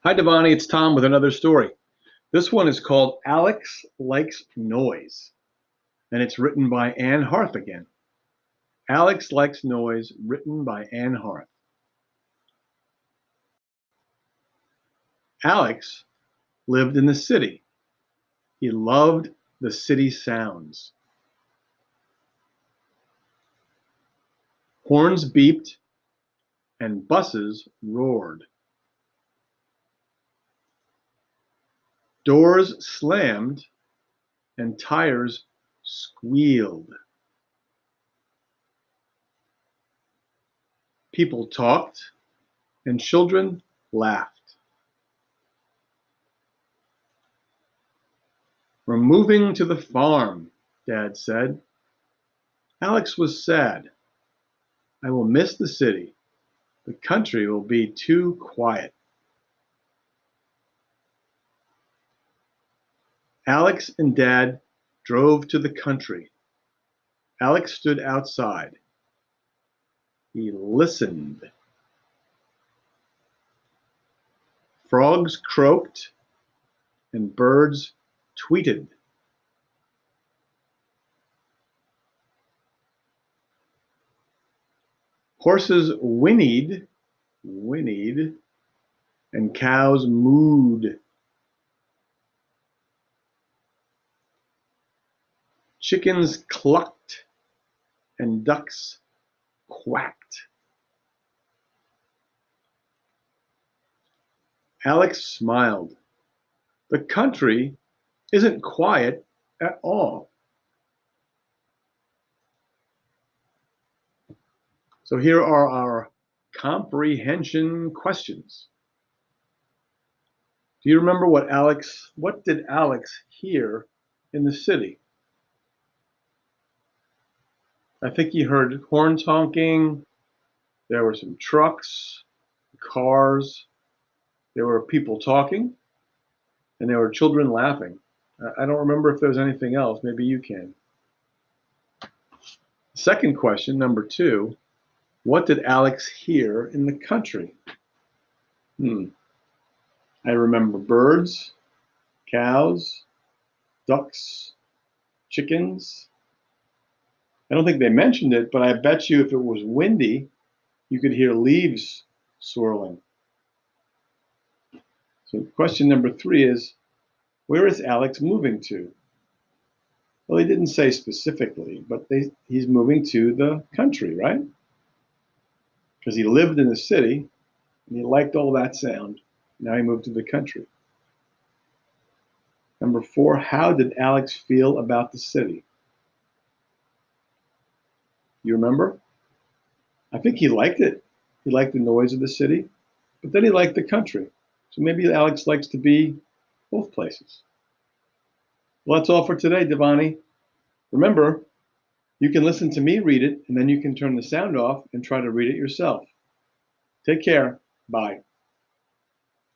Hi, Divanny. It's Tom with another story. This one is called Alex Likes Noise, and it's written by Anne Harth again. Alex Likes Noise, written by Anne Harth. Alex lived in the city. He loved the city sounds. Horns beeped and buses roared. Doors slammed and tires squealed. People talked and children laughed. "We're moving to the farm," Dad said. Alex was sad. "I will miss the city. The country will be too quiet." Alex and Dad drove to the country. Alex stood outside. He listened. Frogs croaked and birds tweeted. Horses whinnied, and cows mooed. Chickens clucked and ducks quacked. Alex smiled. The country isn't quiet at all. So here are our comprehension questions. Do you remember what did Alex hear in the city? I think he heard horns honking. There were some trucks, cars. There were people talking, and there were children laughing. I don't remember if there was anything else. Maybe you can. Second question, number 2. What did Alex hear in the country? I remember birds, cows, ducks, chickens. I don't think they mentioned it, but I bet you if it was windy, you could hear leaves swirling. So question number 3 is, where is Alex moving to? Well, he didn't say specifically, but he's moving to the country, right? Because he lived in the city and he liked all that sound. Now he moved to the country. Number 4, how did Alex feel about the city? You remember? I think he liked it. He liked the noise of the city, but then he liked the country. So maybe Alex likes to be both places. Well, that's all for today, Divanny. Remember, you can listen to me read it, and then you can turn the sound off and try to read it yourself. Take care. Bye.